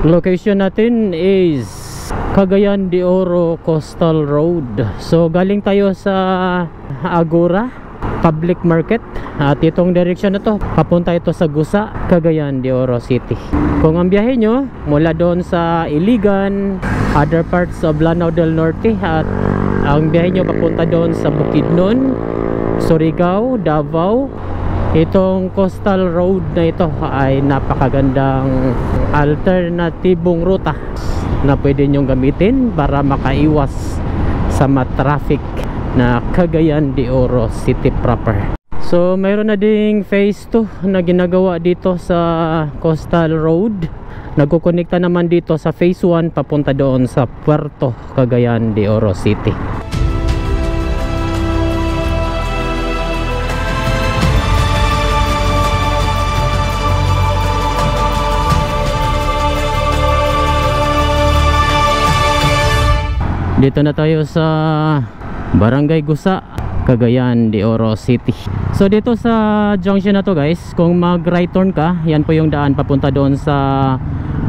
Location natin is Cagayan de Oro Coastal Road. So galing tayo sa Agora Public Market at itong direksyon na to papunta ito sa Gusa, Cagayan de Oro City. Kung ang biyahe nyo mula doon sa Iligan, other parts of Lanao del Norte, at ang biyahe nyo papunta doon sa Bukidnon, Surigao, Davao, itong coastal road na ito ay napakagandang alternatibong ruta na pwede nyong gamitin para makaiwas sa traffic na Cagayan de Oro City proper. So mayroon na ding phase 2 na ginagawa dito sa coastal road. Nagkukonekta naman dito sa phase 1 papunta doon sa Puerto Cagayan de Oro City. Dito na tayo sa Barangay Gusa, Cagayan de Oro City. So dito sa junction na to guys, kung mag right turn ka, yan po yung daan papunta doon sa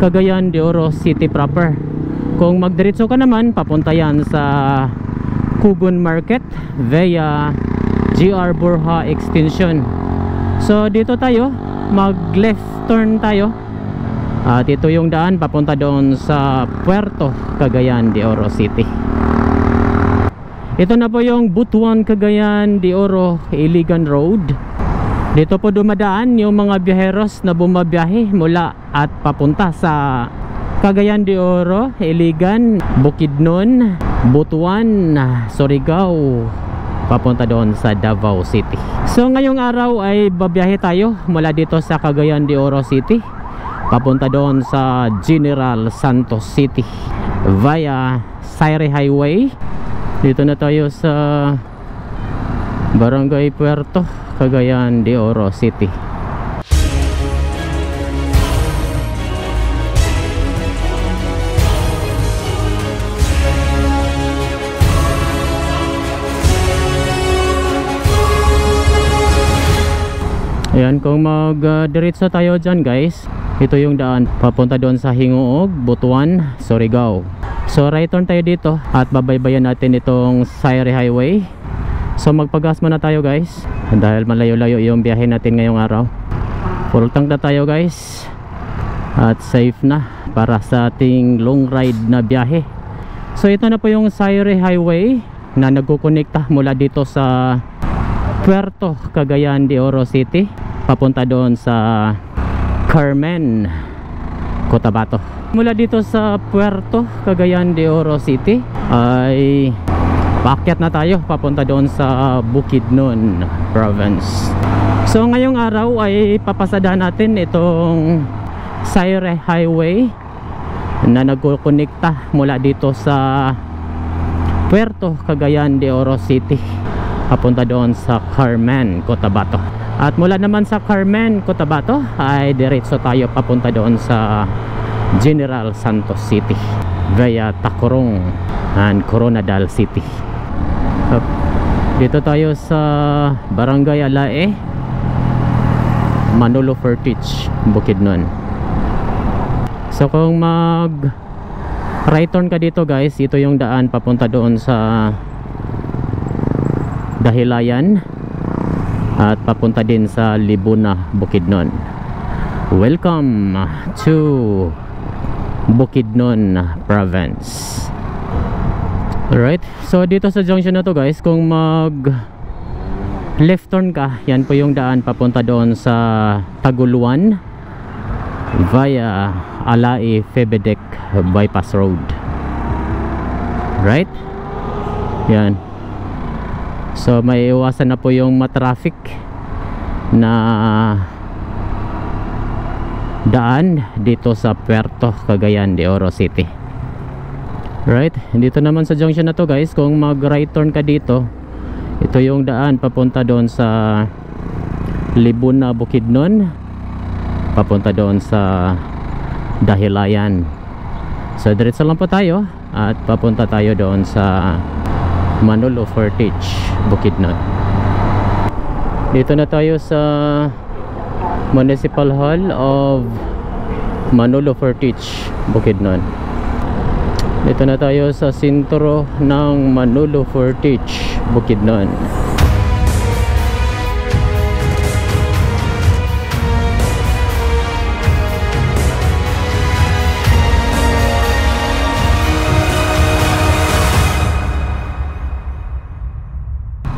Cagayan de Oro City proper. Kung magdiretso ka naman, papunta yan sa Kugon Market via GR Borja Extension. So dito tayo, mag left turn tayo. At ito yung daan papunta doon sa Puerto Cagayan de Oro City. Ito na po yung Butuan Cagayan de Oro Iligan Road. Dito po dumadaan yung mga biyaheros na bumabiyahe mula at papunta sa Cagayan de Oro, Iligan, Bukidnon, Butuan, Surigao, papunta doon sa Davao City. So ngayong araw ay babiyahe tayo mula dito sa Cagayan de Oro City papunta doon sa General Santos City via Sayre Highway. Dito na tayo sa Barangay Puerto Cagayan de Oro City. Ayan, kung mag-diretso tayo dyan guys, ito yung daan papunta doon sa Hingoog, Butuan, Surigao. So right turn tayo dito at babaybayan natin itong Sayre Highway. So magpagas muna tayo guys dahil malayo-layo yung biyahe natin ngayong araw. Full tank na tayo guys at safe na para sa ating long ride na biyahe. So ito na po yung Sayre Highway na nagkukonekta mula dito sa Puerto Cagayan de Oro City papunta doon sa Carmen, Cotabato. Mula dito sa Puerto Cagayan de Oro City ay paakyat na tayo papunta doon sa Bukidnon Province. So ngayong araw ay papasadahan natin itong Sayre Highway na nagkukonekta mula dito sa Puerto Cagayan de Oro City papunta doon sa Carmen, Cotabato. At mula naman sa Carmen, Cotabato ay diretso tayo papunta doon sa General Santos City via Tacurong and Coronadal City. So, dito tayo sa Barangay Alae, Manolo Fertich, Bukidnon. So kung mag right turn ka dito guys, ito yung daan papunta doon sa Dahilayan at papunta din sa Libuna, Bukidnon. Welcome to Bukidnon Province. Alright, so dito sa junction na to guys, kung mag left turn ka, yan po yung daan papunta doon sa Taguluan via Alae Febedec Bypass Road. Right? Yan. So may iwasan na po yung matraffic na daan dito sa Puerto Cagayan de Oro City. Right, dito naman sa junction na to guys, kung mag right turn ka dito, ito yung daan papunta doon sa Libuna, Bukidnon, papunta doon sa Dahilayan. So diretso lang po tayo at papunta tayo doon sa Manolo Fertich, Bukidnon. Dito na tayo sa Municipal Hall of Manolo Fortich, Bukidnon. Dito na tayo sa sentro ng Manolo Fortich, Bukidnon.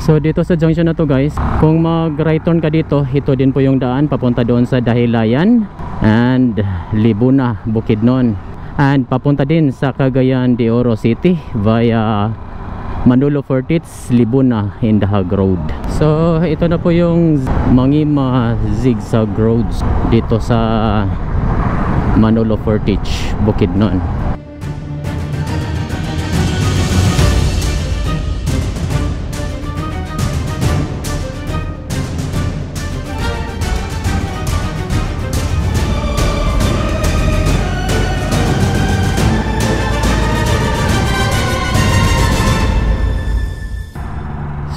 So dito sa junction na to guys, kung mag right turn ka dito, ito din po yung daan papunta doon sa Dahilayan and Libuna, Bukidnon, and papunta din sa Cagayan de Oro City via Manolo Fortich, Libuna, Indahag Road. So ito na po yung Mangima zigzag roads dito sa Manolo Fortich, Bukidnon.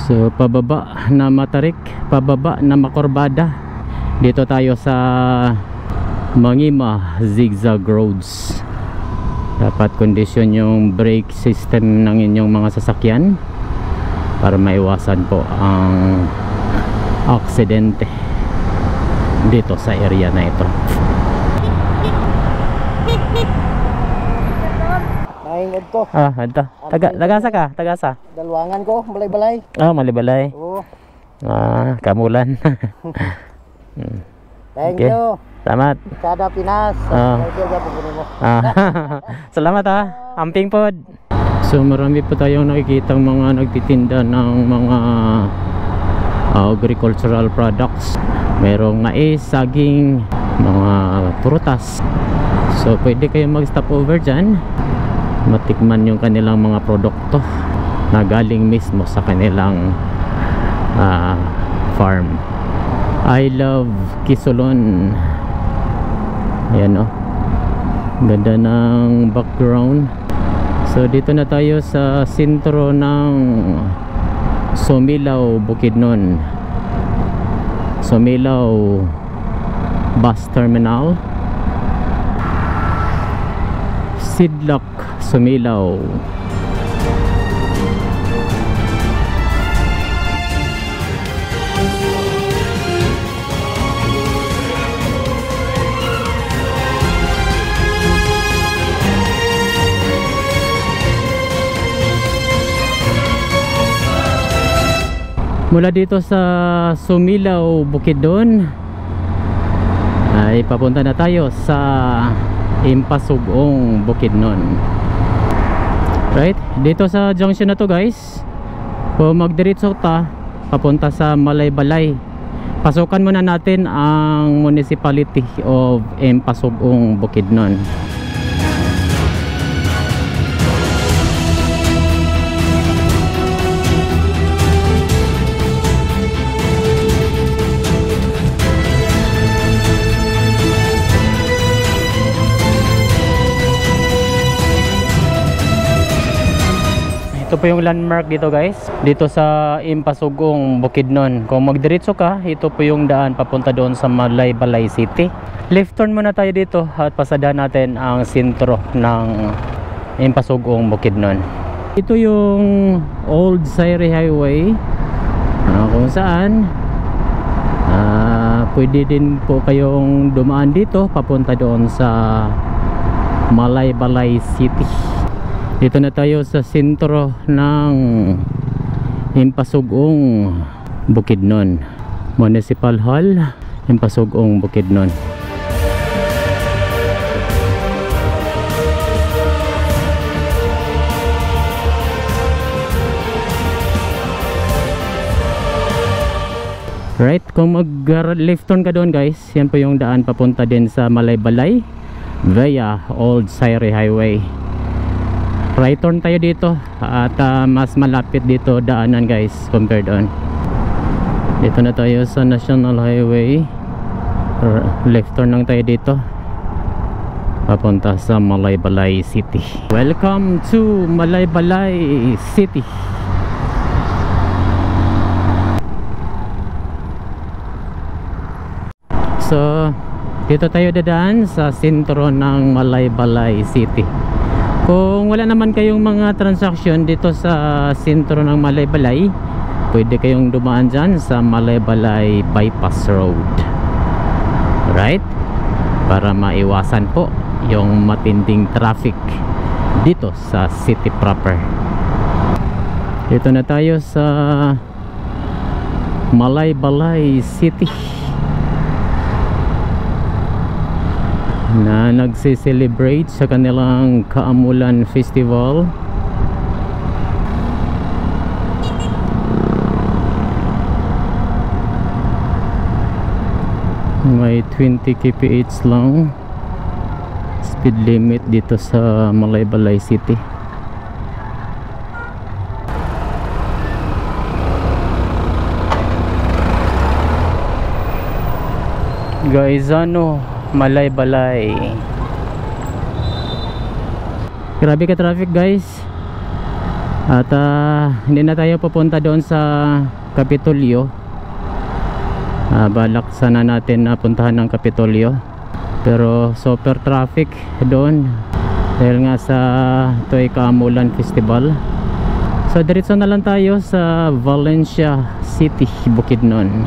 So pababa na Matarik, pababa na Makorbada. Dito tayo sa Mangima zigzag roads. Dapat kondisyon yung brake system ng inyong mga sasakyan para maiwasan po ang aksidente dito sa area na ito. Ito. Ito. Tagasa ka? Tagasa? Dalwangan ko, balay-balay. Malibalay. Oo. Kamulan. Thank you. Salamat. Kada Pinas. Salamat Amping pod. So marami po tayong nakikitang mga nagtitinda ng mga agricultural products. Merong mais, saging, mga prutas. So pwede kayo mag-stop over dyan, matikman yung kanilang mga produkto na galing mismo sa kanilang farm. I love Kisolon. Ayan ganda ng background. So dito na tayo sa sentro ng Somilaw, Bukidnon. Somilaw Bus Terminal, Sidlak, Somilaw. Mula dito sa Somilaw, Bukidnon ay papunta na tayo sa Impasugong, Bukidnon. Right, dito sa junction na to guys, kung magdiretso ta papunta sa Malaybalay, pasukan muna natin ang municipality of Impasugong, Bukidnon. Ito po yung landmark dito guys, dito sa Impasugong, Bukidnon. Kung magdiretso ka, ito po yung daan papunta doon sa Malaybalay City. Left turn muna tayo dito at pasada natin ang sentro ng Impasugong, Bukidnon. Ito yung Old Sairi Highway, kung saan pwede din po kayong dumaan dito papunta doon sa Malaybalay City. Dito na tayo sa sentro ng Impasugong, Bukidnon. Municipal Hall, Impasugong, Bukidnon. Right, kung mag-left turn ka doon guys, yan po yung daan papunta din sa Malaybalay via Old Sairi Highway. Right turn tayo dito at mas malapit dito daanan guys compared doon. Dito na tayo sa National Highway, left turn lang tayo dito papunta sa Malaybalay City. Welcome to Malaybalay City. So Dito tayo dadaan sa sentro ng Malaybalay City. Kung wala naman kayong mga transaction dito sa sentro ng Malaybalay, pwede kayong dumaan dyan sa Malaybalay Bypass Road. Right? Para maiwasan po yung matinding traffic dito sa city proper. Dito na tayo sa Malaybalay City na nagse-celebrate sa kanilang Kaamulan Festival. May 20 kph lang speed limit dito sa Malaybalay City. Gaizano, Malaybalay. Grabe ka traffic guys. At hindi na tayo pupunta doon sa Kapitolyo. Balak sana natin na puntahan ng Kapitolyo, pero super traffic doon dahil nga sa ito ay Kaamulan Festival. So diretso na lang tayo sa Valencia City, Bukidnon.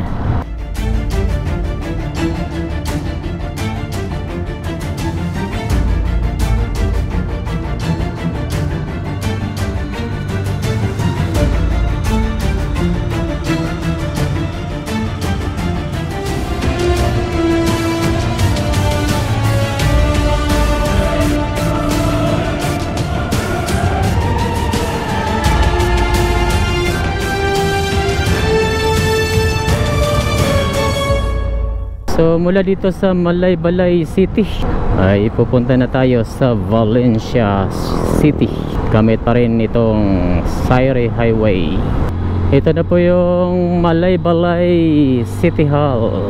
So mula dito sa Malaybalay City ay pupunta na tayo sa Valencia City. Gamit pa rin itong Sayre Highway. Ito na po yung Malaybalay City Hall.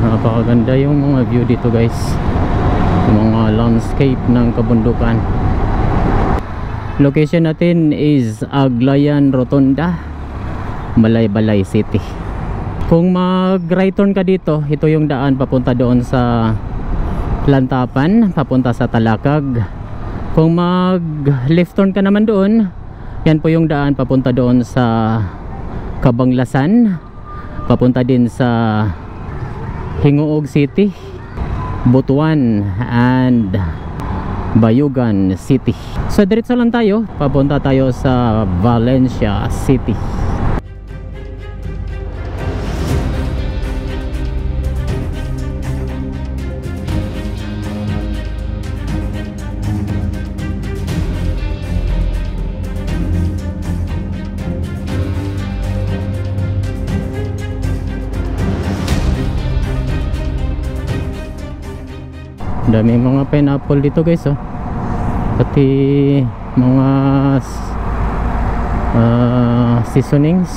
Napakaganda yung mga view dito guys, mga landscape ng kabundukan. Location natin is Aglayan Rotonda, Malaybalay City. Kung mag right turn ka dito, ito yung daan papunta doon sa Lantapan, papunta sa Talakag. Kung mag left turn ka naman doon, yan po yung daan papunta doon sa Cabanglasan, papunta din sa Hingoog City, Butuan and Bayugan City. So diretso lang tayo, papunta tayo sa Valencia City. Daming mga pineapple dito guys, oh. Pati mga seasonings.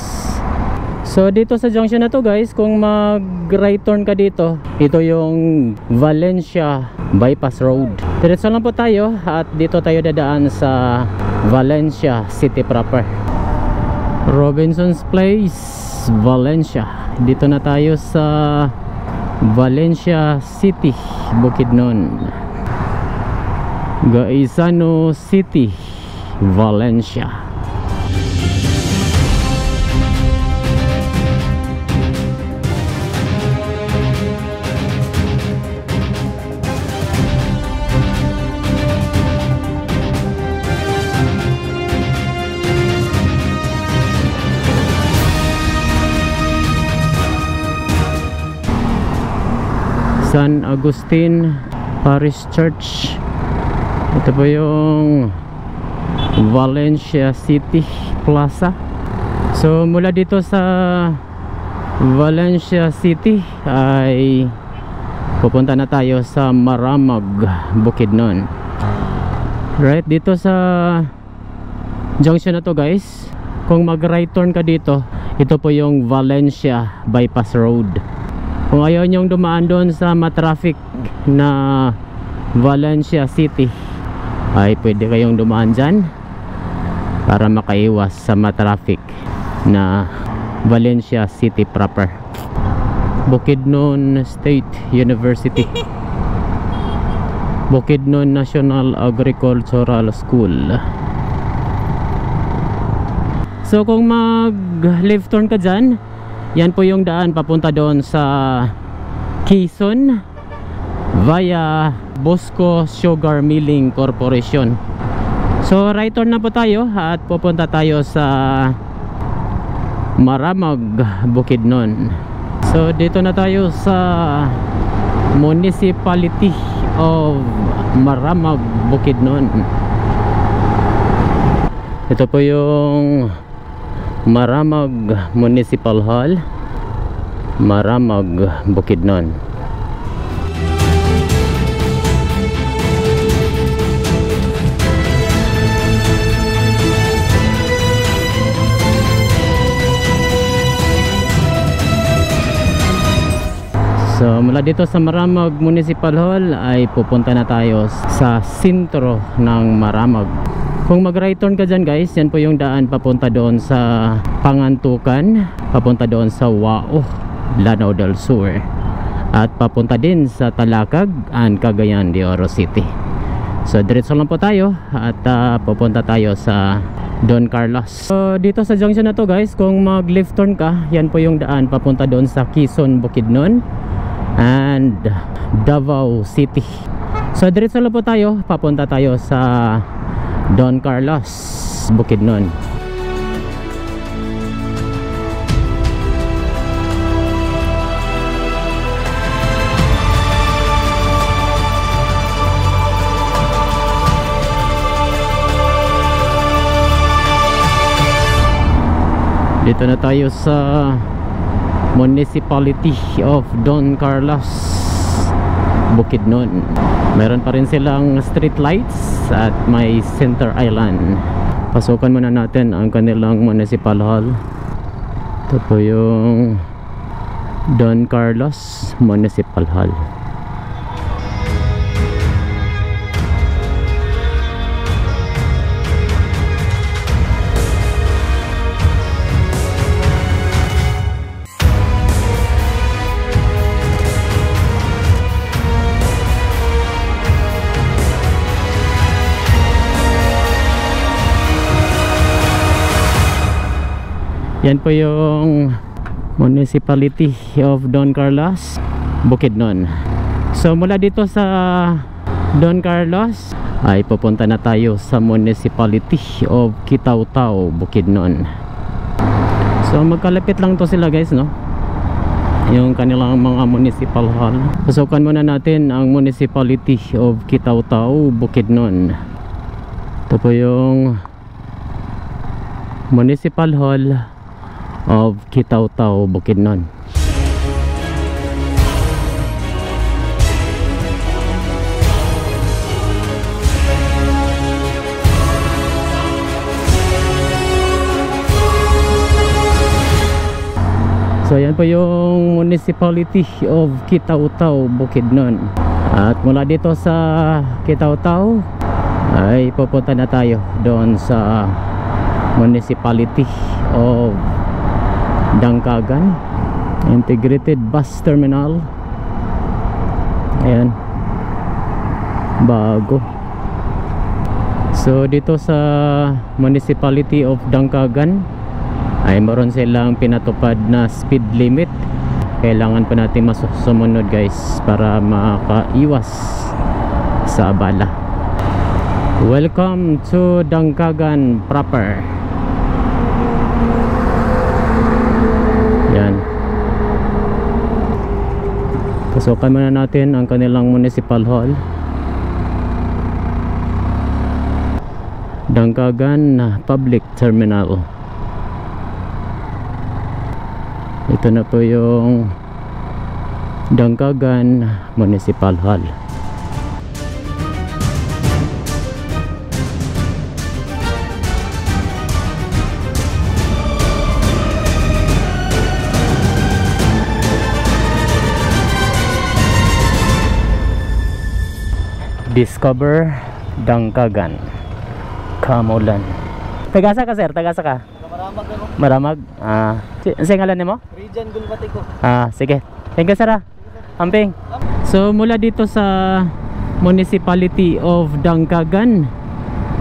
So dito sa junction na to guys, kung mag right turn ka dito, ito yung Valencia Bypass Road. Diretso lang po tayo at dito tayo dadaan sa Valencia City proper. Robinson's Place, Valencia. Dito na tayo sa Valencia City, Bukidnon. Gaisano City, Valencia. San Agustin Parish Church. Ito po yung Valencia City Plaza. So mula dito sa Valencia City ay pupunta na tayo sa Maramag, Bukidnon. Right dito sa junction na to guys. Kung mag right turn ka dito, ito po yung Valencia Bypass Road. Kung ayaw nyong dumaan doon sa matraffic na Valencia City, ay pwede kayong dumaan dyan para makaiwas sa matraffic na Valencia City proper. Bukidnon State University, Bukidnon National Agricultural School. So kung mag left turn ka dyan, yan po yung daan papunta doon sa Quezon via Bosco Sugar Milling Corporation. So right turn na po tayo at pupunta tayo sa Maramag, Bukidnon. So dito na tayo sa Municipality of Maramag, Bukidnon. Ito po yung Maramag Municipal Hall, Maramag, Bukidnon. So mula dito sa Maramag Municipal Hall ay pupunta na tayo sa sentro ng Maramag. Kung mag right turn ka dyan guys, yan po yung daan papunta doon sa Pangantukan, papunta doon sa Wao, Lanao del Sur, at papunta din sa Talakag and Cagayan de Oro City. So diretso lang po tayo at pupunta tayo sa Don Carlos. So dito sa junction na to guys, kung mag left turn ka, yan po yung daan papunta doon sa Quezon, Bukidnon and Davao City. So diretso lang po tayo, papunta tayo sa Don Carlos, Bukidnon. Dito na tayo sa Municipality of Don Carlos, Bukidnon. Meron pa rin silang street lights at may center island. Pasukan muna natin ang kanilang municipal hall. Ito po yung Don Carlos Municipal Hall. Yan po yung Municipality of Don Carlos, Bukidnon. So mula dito sa Don Carlos ay pupunta na tayo sa Municipality of Kitaw-Taw, Bukidnon. So magkalapit lang to sila guys, no? Yung kanilang mga municipal hall. Pasukan muna natin ang Municipality of Kitaw-Taw, Bukidnon. Ito po yung Municipal Hall of Kitaw-Taw, Bukidnon. So yan po yung Municipality of Kitaw-Taw, Bukidnon. At mula dito sa Kitaw-Taw ay pupunta na tayo doon sa Municipality of Dangkagan Integrated Bus Terminal. Ayan, bago. So dito sa Municipality of Dangkagan ay meron silang pinatupad na speed limit. Kailangan pa natin sumunod guys para makaiwas sa abala. Welcome to Dangkagan proper. Yan. Pasukan muna natin ang kanilang municipal hall. Dangkagan Public Terminal. Ito na po yung Dangkagan Municipal Hall. Discover Dangkagan, Kamulan. Tagasa ka sir, tagasa ka. Maramag ako. Maramag. Sa ngalan mo? Region Gulbati ko. Sige. Thank you sir. Amping. So mula dito sa Municipality of Dangkagan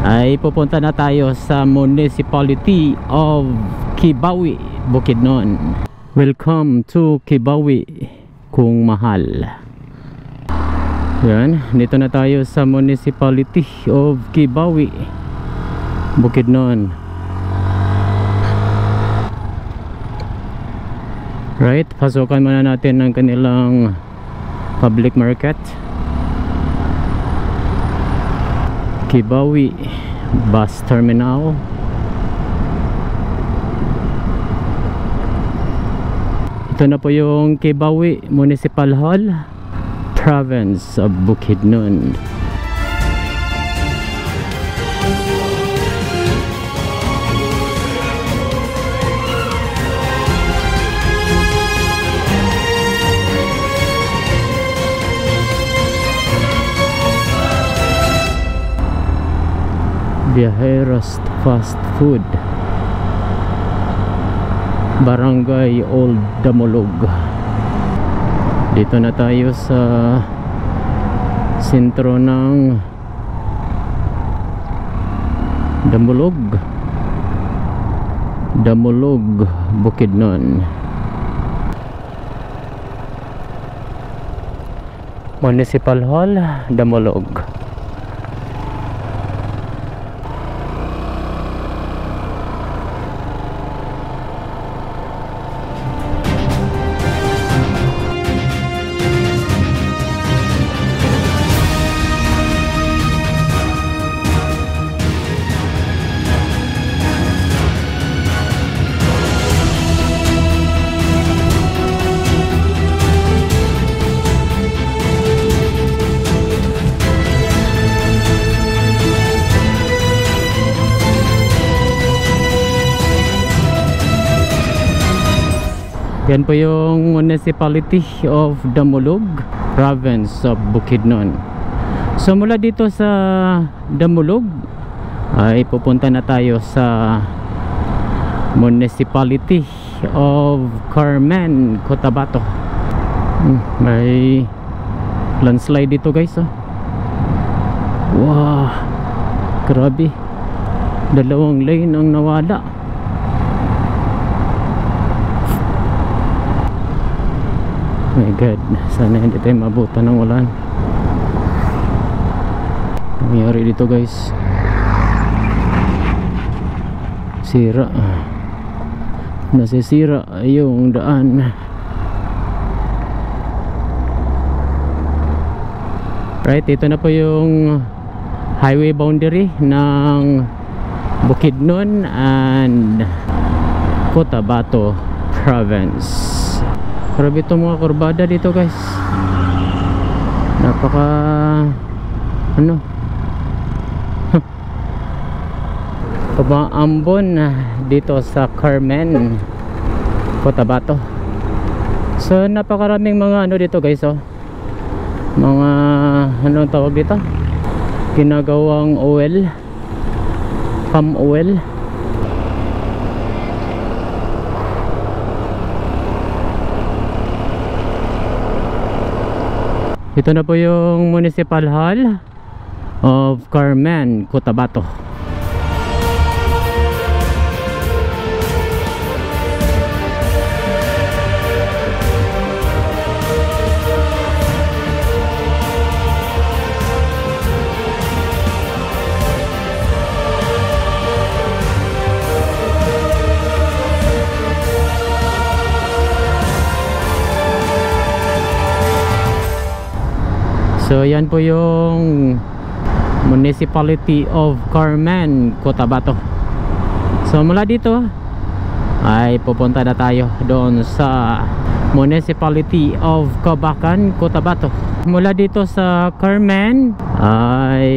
ay pupunta na tayo sa Municipality of Kibawi, Bukidnon. Welcome to Kibawi, kung mahal. Yan, dito na tayo sa Municipality of Kibawi, Bukidnon. Right, pasukan muna natin ng kanilang public market. Kibawi Bus Terminal. Ito na po yung Kibawi Municipal Hall, Province of Bukidnon. Viajeros Fast Food, Barangay Old Damulog. Dito na tayo sa sentro ng Damulog, Bukidnon. Municipal Hall, Damulog. Yan po yung Municipality of Damulog, Province of Bukidnon. So mula dito sa Damulog ay pupunta na tayo sa Municipality of Carmen, Cotabato. May landslide dito guys, oh. Wow, grabe, 2 lane ang nawala. My God, sana hindi tayo mabutan ng ulan. Nangyari dito guys, sira, nasisira yung daan. Right, ito na po yung highway boundary ng Bukidnon and Cotabato Province. Grabe itong mga kurbada dito guys, napaka pabaambon dito sa Carmen, Cotabato. So napakaraming mga dito guys, oh, mga anong tawag dito, ginagawang oil, palm oil. Ito na po yung Municipal Hall of Carmen, Cotabato. So yan po yung Municipality of Carmen, Cotabato. So mula dito ay pupunta na tayo doon sa Municipality of Cabacan, Cotabato. Mula dito sa Carmen ay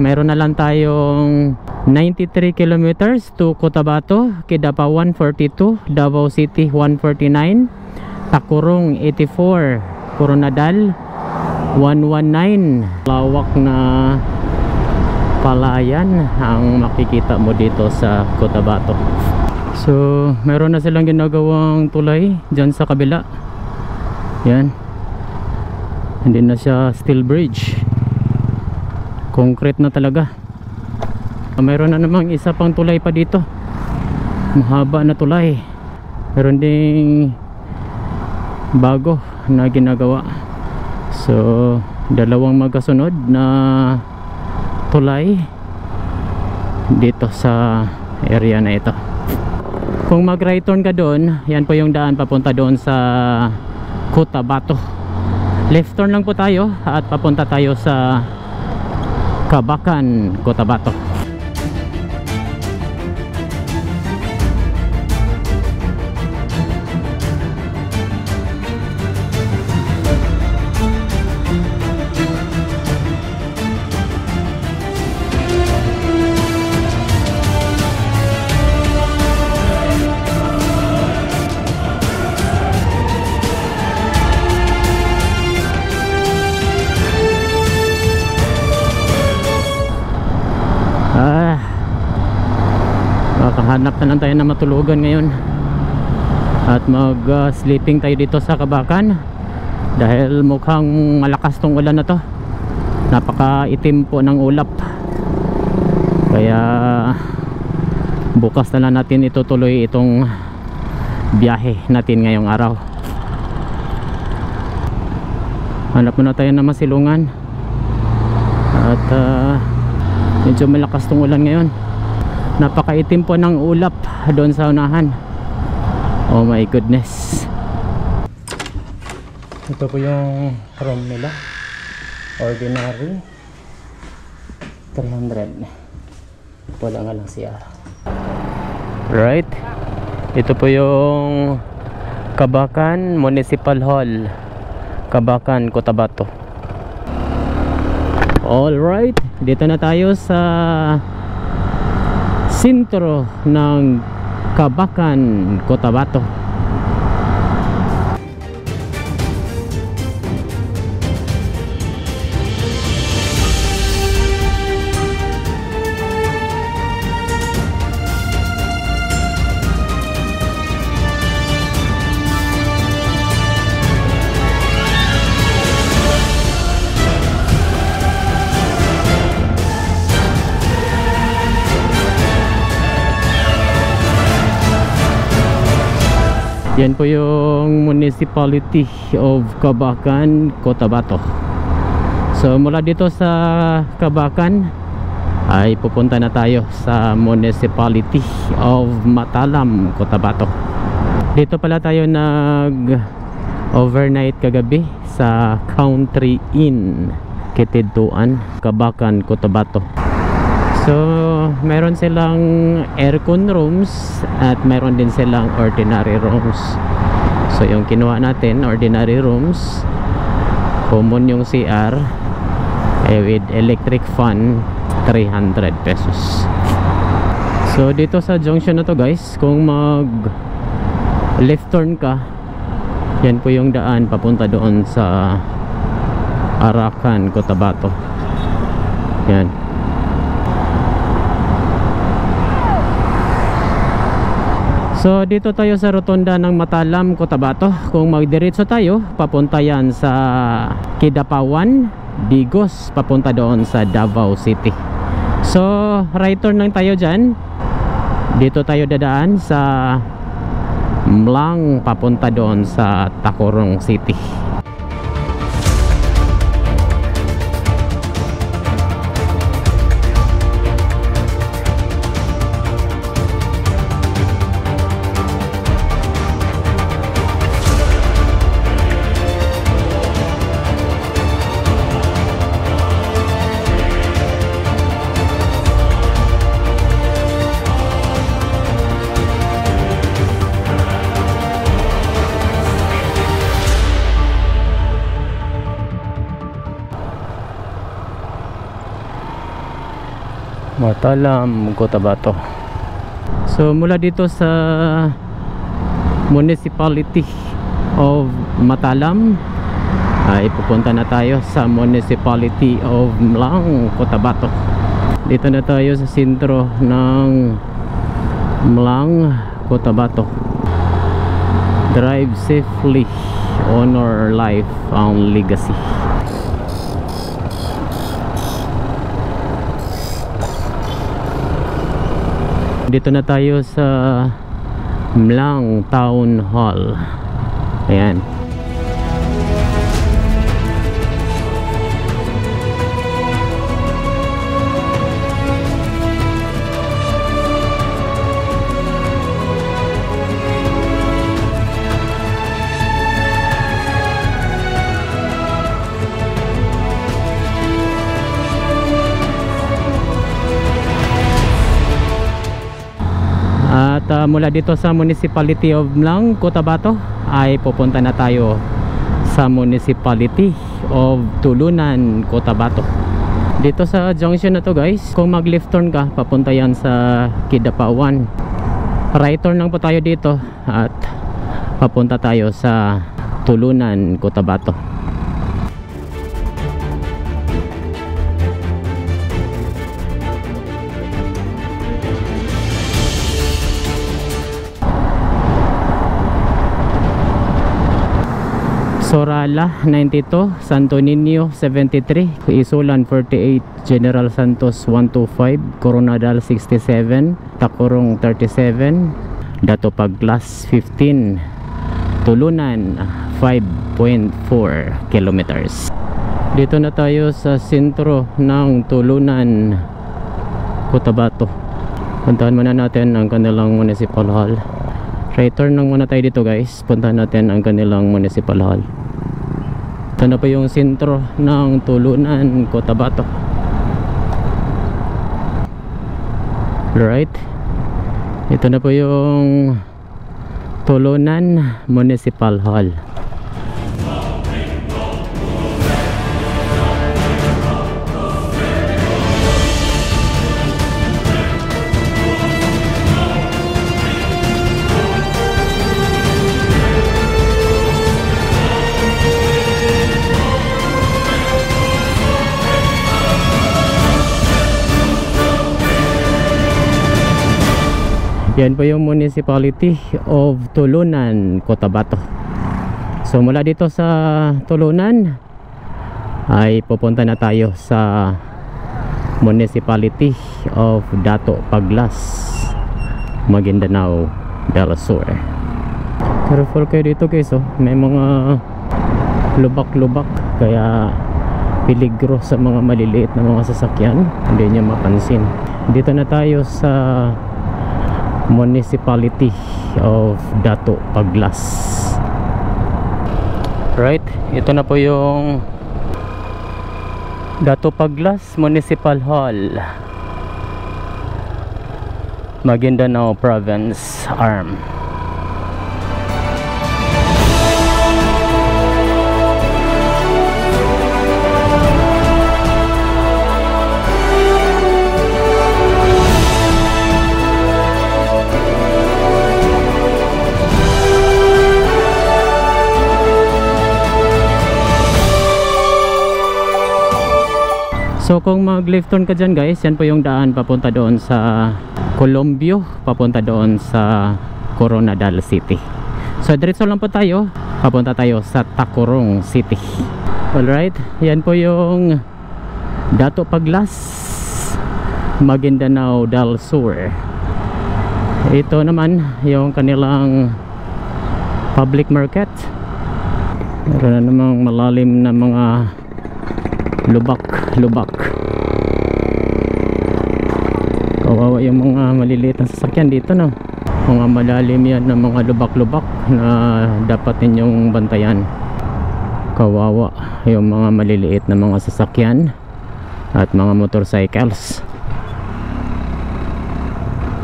mayroon na lang tayong 93 kilometers to Cotabato, Kidapa 142, Davao City 149, Takurong 84, Coronadal 119. Lawak na palayan ang makikita mo dito sa Cotabato. So meron na silang ginagawang tulay dyan sa kabila. Yan, hindi na siya steel bridge, concrete na talaga. Meron na namang isa pang tulay pa dito, mahaba na tulay. Meron ding bago na ginagawa. So dalawang magkasunod na tulay dito sa area na ito. Kung mag right turn ka doon, yan po yung daan papunta doon sa Cotabato. Left turn lang po tayo at papunta tayo sa Cabacan, Cotabato. Makahanap na lang tayo na matulugan ngayon at mag sleeping tayo dito sa Cabacan dahil mukhang malakas tong ulan na to. Napaka itim po ng ulap, kaya bukas na lang natin itutuloy itong biyahe natin ngayong araw. Hanap muna tayo na masilungan at medyo malakas tong ulan ngayon. Napakaitim po ng ulap doon sa unahan. Oh my goodness. Ito po yung room nila, ordinary 300. Wala nga lang siya. Right, ito po yung Cabacan Municipal Hall, Cabacan, Cotabato. Alright, dito na tayo sa sentro ng Cabacan, Cotabato. Yan po yung Municipality of Cabacan, Cotabato. So mula dito sa Cabacan ay pupunta na tayo sa Municipality of Matalam, Cotabato. Dito pala tayo nag overnight kagabi sa Country Inn, Kitidtuan, Cabacan, Cotabato. So meron silang aircon rooms at meron din silang ordinary rooms. So yung kinuha natin, ordinary rooms, common yung CR, with electric fan, 300 pesos. So dito sa junction na to guys, kung mag left turn ka, yan po yung daan papunta doon sa Arakan, Cotabato. Yan. So dito tayo sa rotonda ng Matalam, Cotabato. Kung magdiretso tayo, papunta yan sa Kidapawan, Digos, papunta doon sa Davao City. So right turn lang tayo dyan. Dito tayo dadaan sa Mlang, papunta doon sa Tacorong City. Matalam, Cotabato. So mula dito sa Municipality of Matalam ay pupunta na tayo sa Municipality of Mlang, Cotabato. Dito na tayo sa sentro ng Mlang, Cotabato. Drive safely, honor life and legacy. Dito na tayo sa Mlang Town Hall. Ayan. At mula dito sa Municipality of Mlang, Cotabato ay pupunta na tayo sa Municipality of Tulunan, Cotabato. Dito sa junction na to guys, kung mag left turn ka, papunta yan sa Kidapawan. Right turn lang po tayo dito at papunta tayo sa Tulunan, Cotabato. Sorala 92, Santo Niño 73, Isulan 48, General Santos 125, Coronadal 67, Tacorong 37, Dato Paglas 15, Tulunan 5.4 kilometers. Dito na tayo sa sentro ng Tulunan, Cotabato. Puntahan muna natin ang kanilang municipal hall. Right turn lang muna tayo dito guys. Puntahan natin ang kanilang municipal hall. Ito na po yung sentro ng Tulunan, Cotabato. Right. Ito na po yung Tulunan Municipal Hall. Yan po yung Municipality of Tulunan, Cotabato. So mula dito sa Tulunan ay pupunta na tayo sa Municipality of Dato Paglas, Maguindanao del Sur. Careful kayo dito guys, oh. May mga lubak-lubak kaya peligro sa mga maliliit na mga sasakyan, hindi nyo mapansin. Dito na tayo sa Municipality of Dato Paglas. Right, ito na po yung Dato Paglas Municipal Hall, Maguindanao Province, ARM. So kung mag left turn ka dyan guys, yan po yung daan papunta doon sa Colombio, papunta doon sa Coronadal City. So diretso lang po tayo, papunta tayo sa Tacorong City. Alright, yan po yung Dato Paglas, Maguindanao del Sur. Ito naman yung kanilang public market. Meron na namang malalim na mga lubak. Kawawa yung mga maliliit na sasakyan dito, no? Mga malalim yan ng mga lubak-lubak na dapat ninyong bantayan. Kawawa yung mga maliliit na mga sasakyan at mga motorcycles.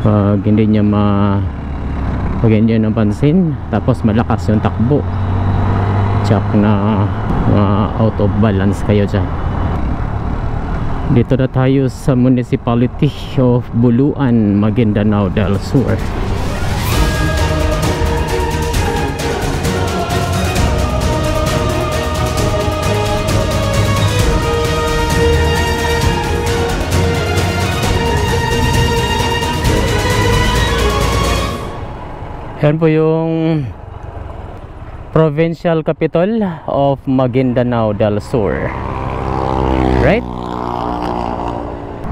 Pag hindi nyo napansin, tapos malakas yung takbo, tsak na out of balance kayo dyan. Dito na tayo sa Municipality of Buluan, Maguindanao del Sur. Yan po yung provincial capital of Maguindanao del Sur. Right?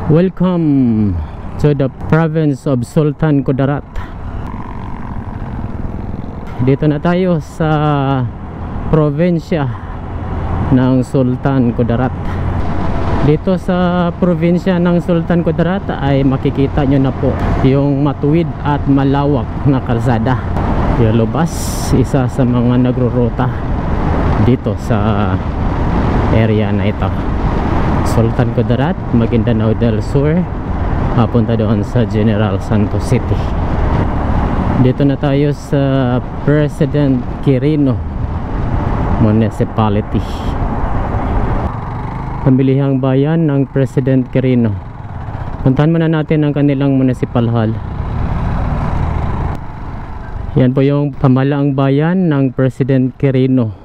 Welcome to the province of Sultan Kudarat. Dito na tayo sa probinsya ng Sultan Kudarat. Dito sa probinsya ng Sultan Kudarat ay makikita nyo na po yung matuwid at malawak na kalsada. Yellow bus, isa sa mga nagruruta dito sa area na ito. Sultan Kudarat, Maguindanao del Sur, papunta doon sa General Santos City. Dito na tayo sa President Quirino Municipality. Pamilihang bayan ng President Quirino. Puntahan muna natin ang kanilang municipal hall. Yan po yung pamalaang bayan ng President Quirino,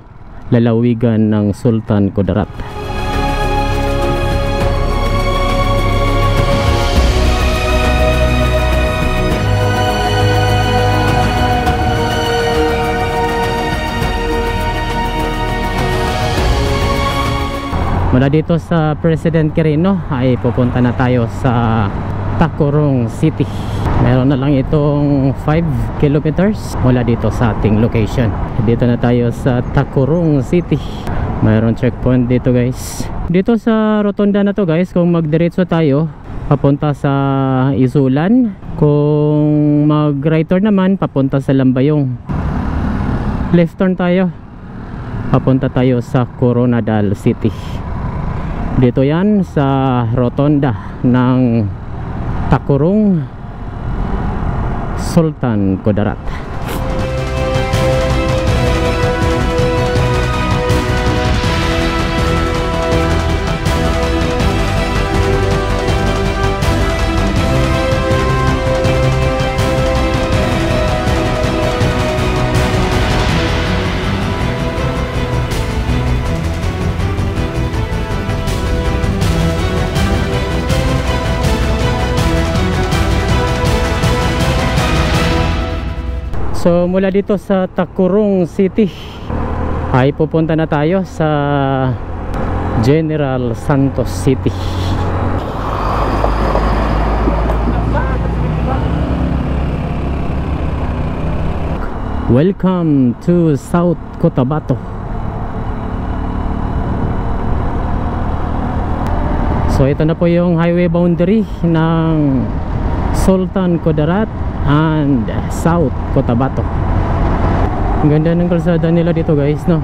lalawigan ng Sultan Kudarat. Mula dito sa President Quirino ay pupunta na tayo sa Tacurong City. Meron na lang itong 5 kilometers mula dito sa ating location. Dito na tayo sa Tacurong City. Mayroon checkpoint dito guys. Dito sa rotonda na to guys, kung magdiretso tayo papunta sa Isulan, kung mag right turn naman papunta sa Lambayong. Left turn tayo, papunta tayo sa Coronadal City. Dito yan sa rotonda ng Tacurong Sultan Kudarat. So mula dito sa Tacurong City ay pupunta na tayo sa General Santos City. Welcome to South Cotabato. So ito na po yung highway boundary ng Sultan Kudarat and South Cotabato. Ang ganda ng kalsada nila dito guys, no?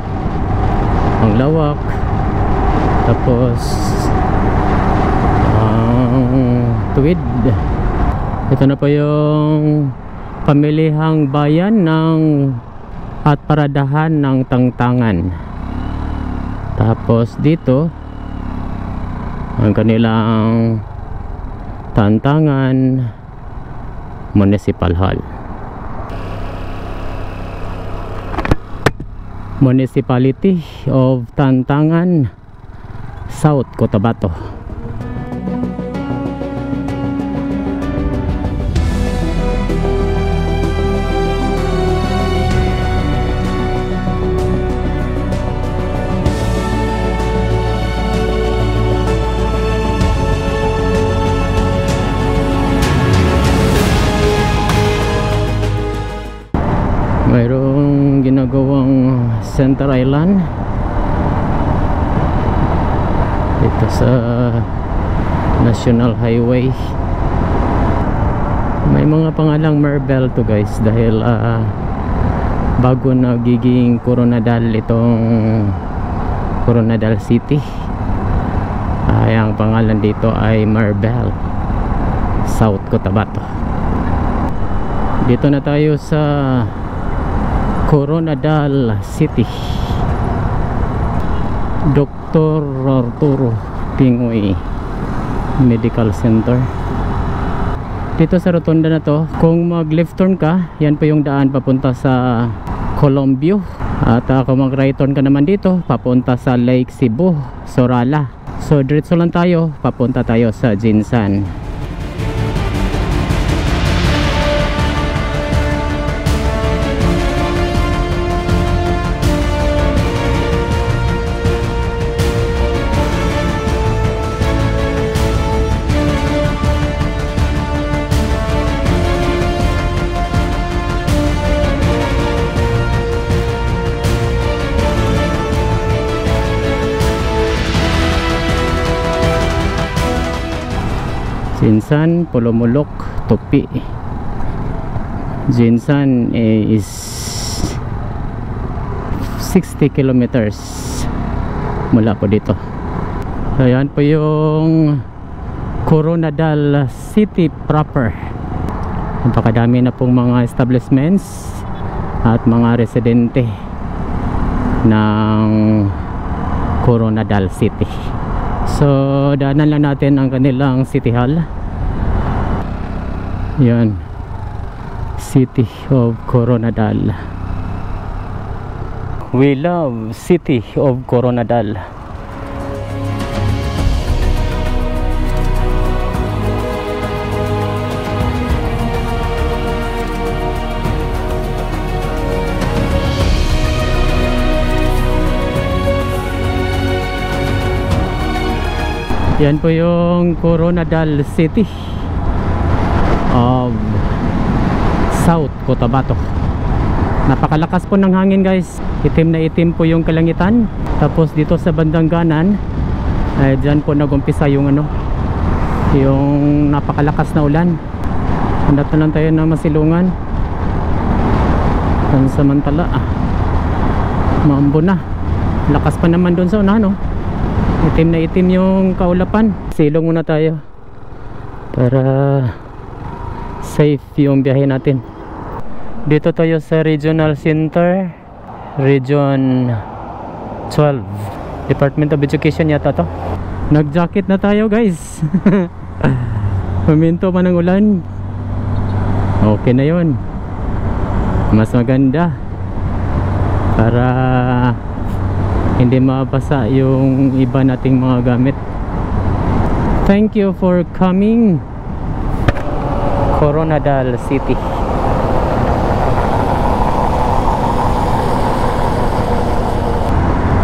Ang lawak. Tapos ang tuwid. Ito na po yung pamilihang bayan ng at paradahan ng Tangtangan. Tapos dito ang kanilang Tantangan Municipal Hall. Municipality of Tantangan, South Cotabato. Mayroong ginagawang Center Island dito sa National Highway. May mga pangalang Marbel to guys dahil bago nagiging Coronadal itong Coronadal City ay ang pangalan dito ay Marbel, South Cotabato. Dito na tayo sa Coronadal City. Dr. Arturo Tingoy Medical Center. Dito sa rotonda na to, kung mag left turn ka, yan po yung daan papunta sa Colombio. At kung mag right turn ka naman dito, papunta sa Lake Cebu, Sorala. So diretso lang tayo, papunta tayo sa Jinsan. Jinsan, Polomolok, Tupi. Jinsan is 60 kilometers mula po dito. Ayan po yung Coronadal City proper. Napakadami na pong mga establishments at mga residente ng Coronadal City. So daanan lang natin ang kanilang City Hall. Yan, City of Coronadal. We love City of Coronadal. Yan po yung Coronadal City of South Cotabato. Napakalakas po ng hangin guys. Itim na itim po yung kalangitan. Tapos dito sa bandang kanan ay dyan po nagumpisa yung yung napakalakas na ulan. Hanap na lang tayo ng masilungan. Pansamantala maambo na. Lakas pa naman doon sa unahan, itim na itim yung kaulapan. Silong muna tayo para safe yung biyahe natin. Dito tayo sa Regional Center, Region 12, Department of Education yata to. Nag-jacket na tayo guys. Huminto pa ng ulan. Okay na yun. Mas maganda para hindi mabasa yung iba nating mga gamit. Thank you for coming Coronadal City.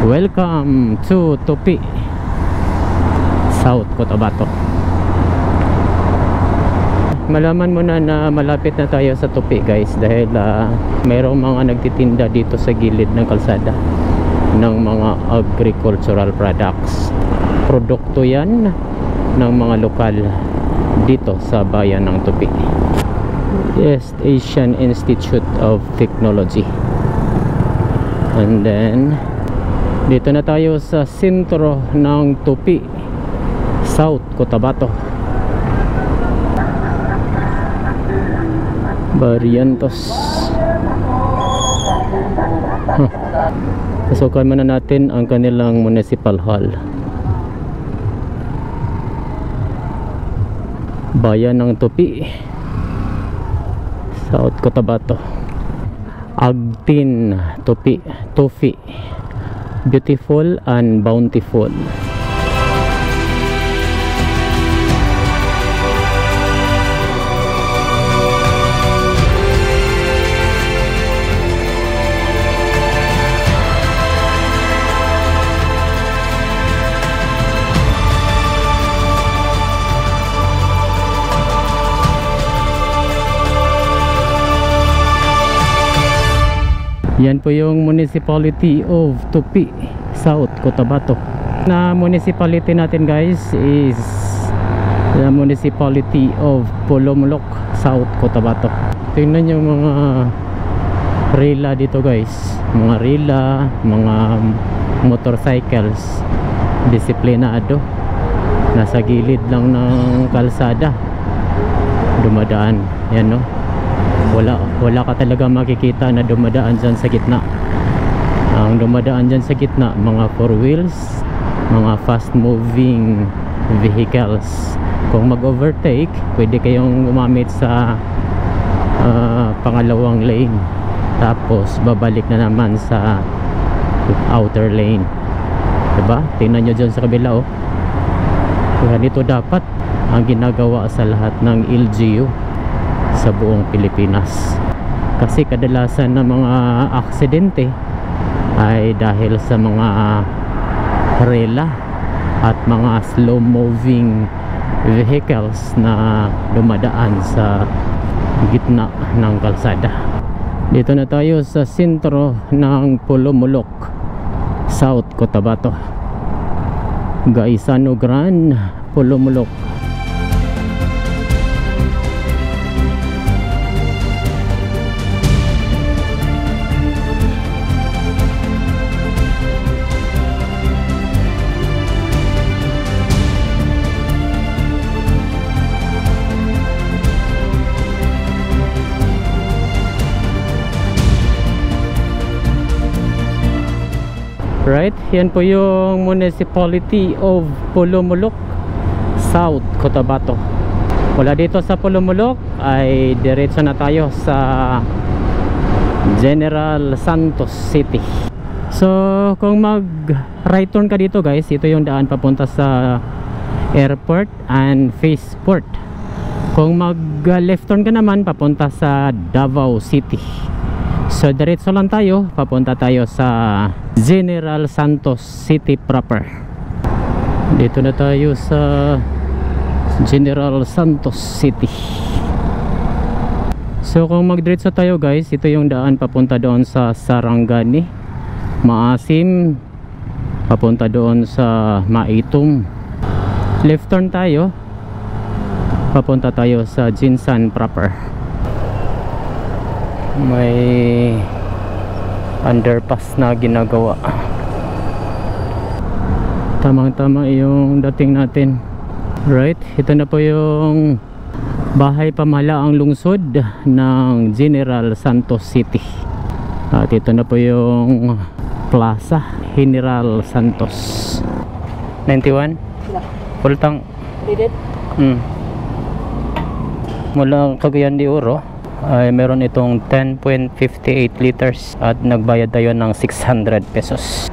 Welcome to Tupi, South Cotabato. Malaman mo na malapit na tayo sa Tupi guys, dahil mayroong mga nagtitinda dito sa gilid ng kalsada ng mga agricultural products. Produkto yan ng mga lokal dito sa bayan ng Tupi. East Asian Institute of Technology. And then dito na tayo sa sentro ng Tupi, South Cotabato. Barrientos. Pasukan muna natin ang kanilang municipal hall. Bayan ng Tupi, South Cotabato. Agtin Tupi, Tufi, beautiful and bountiful. Yan po yung Municipality of Tupi, South Cotabato. Na municipality natin guys is the Municipality of Polomolok, South Cotabato. Tingnan yung mga rila dito guys. Mga rila, mga motorcycles. Disiplinado. Nasa gilid lang ng kalsada. Dumadaan. Yan no. Wala ka talaga makikita na dumadaan dyan sa gitna. Ang dumadaan dyan sa gitna, mga 4 wheels, mga fast moving vehicles. Kung mag-overtake, pwede kayong gumamit sa pangalawang lane, tapos babalik na naman sa outer lane, diba? Tingnan nyo dyan sa kabila kaya dito dapat ang ginagawa sa lahat ng LGU sa buong Pilipinas. Kasi kadalasan ng mga aksidente ay dahil sa mga rela at mga slow moving vehicles na dumadaan sa gitna ng kalsada. Dito na tayo sa sentro ng Polomolok, South Cotabato. Gaisano Gran, Polomolok. Right, yan po yung Municipality of Pulumulok, South Cotabato. Wala dito sa Pulumulok ay diretso na tayo sa General Santos City. So kung mag right turn ka dito guys, ito yung daan papunta sa airport and Faceport. Kung mag left turn ka naman, papunta sa Davao City. So diretso lang tayo, papunta tayo sa General Santos City proper. Dito na tayo sa General Santos City. So kung magdiretso tayo guys, ito yung daan papunta doon sa Sarangani, Maasim, papunta doon sa Maitum. Left turn tayo, papunta tayo sa Jinsan proper. May underpass na ginagawa. Tamang-tama yung dating natin. Right, ito na po yung bahay pamahalaang lungsod ng General Santos City. At ito na po yung Plaza General Santos. 91? Full tank. Did it? Mula Cagayan de Oro ay meron itong 10.58 liters at nagbayad tayo ng 600 pesos.